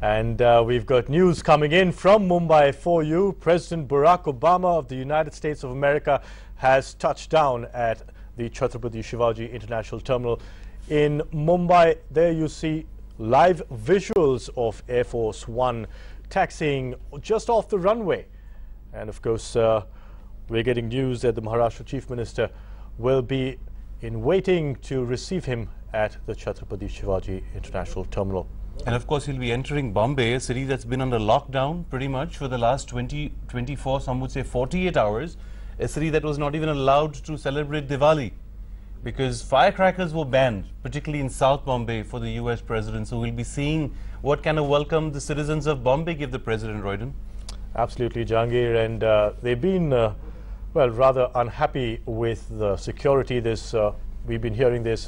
And we've got news coming in from Mumbai for you. President Barack Obama of the United States of America has touched down at the Chhatrapati Shivaji International Terminal in Mumbai. There you see live visuals of Air Force One taxiing just off the runway. And of course, we're getting news that the Maharashtra Chief Minister will be in waiting to receive him at the Chhatrapati Shivaji International Terminal. And of course, he'll be entering Bombay, a city that's been under lockdown pretty much for the last 24, some would say 48 hours. A city that was not even allowed to celebrate Diwali because firecrackers were banned, particularly in South Bombay for the US president. So we'll be seeing what kind of welcome the citizens of Bombay give the president, Royden. Absolutely, Jahangir. And they've been, well, rather unhappy with the security. We've been hearing there's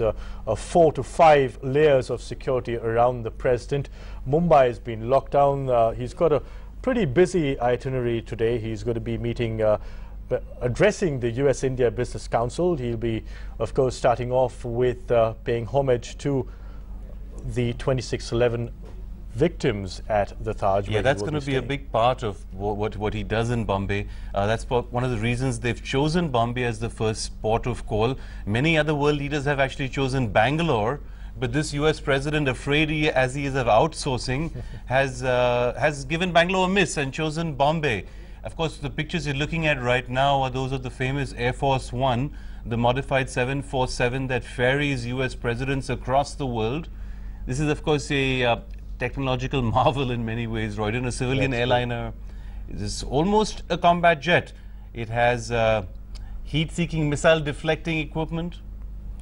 4 to 5 layers of security around the president. Mumbai has been locked down. He's got a pretty busy itinerary today. He's going to be meeting, addressing the US-India Business Council. He'll be, of course, starting off with paying homage to the 26/11 victims at the Taj. Yeah, that's going to be a big part of what he does in Bombay. That's one of the reasons they've chosen Bombay as the first port of call. Many other world leaders have actually chosen Bangalore, but this US president, afraid as he is of outsourcing, has given Bangalore a miss and chosen Bombay. Of course, the pictures you're looking at right now are those of the famous Air Force One, the modified 747 that ferries US presidents across the world. This is, of course, a technological marvel in many ways, Royden. A civilian airliner. It is almost a combat jet. It has heat-seeking missile deflecting equipment,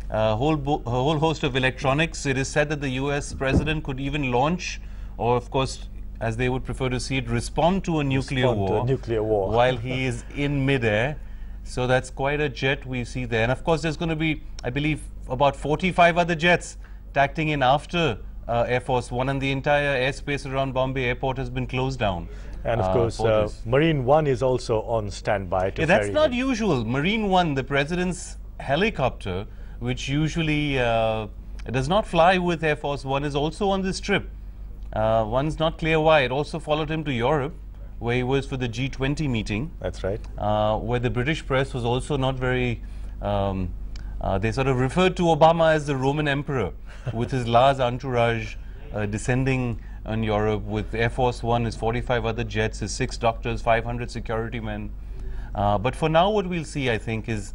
a whole host of electronics. It is said that the US president could even launch, or of course, as they would prefer to see it, respond to a nuclear war while he is in midair. So that's quite a jet we see there. And of course, there's going to be, I believe, about 45 other jets tacking in after Air Force One, and the entire airspace around Bombay airport has been closed down. And of course, Marine One is also on standby to that's not usual. Marine One, the president's helicopter, which usually does not fly with Air Force One, is also on this trip. One's not clear why. It also followed him to Europe, where he was for the G20 meeting. That's right. Where the British press was also not very... they sort of referred to Obama as the Roman emperor, with his large entourage descending on Europe, with Air Force One, his 45 other jets, his 6 doctors, 500 security men. But for now, what we'll see, I think, is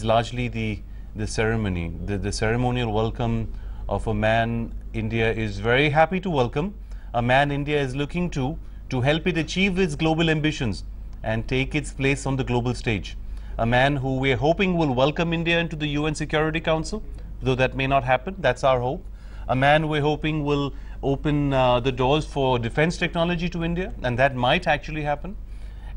largely the ceremony, the ceremonial welcome of a man India is very happy to welcome, a man India is looking to help it achieve its global ambitions and take its place on the global stage. A man who we're hoping will welcome India into the UN Security Council, though that may not happen. That's our hope. A man we're hoping will open the doors for defense technology to India, and that might actually happen.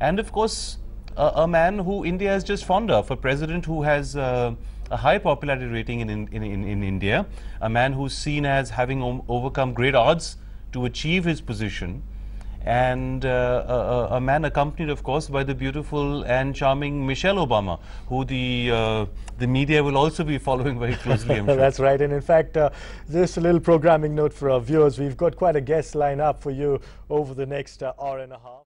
And of course, a man who India is just fond of, a president who has a high popularity rating in India, a man who's seen as having overcome great odds to achieve his position, and a man accompanied, of course, by the beautiful and charming Michelle Obama, who the media will also be following very closely, I'm sure. That's right. And in fact, just a little programming note for our viewers. We've got quite a guest line up for you over the next hour and a half.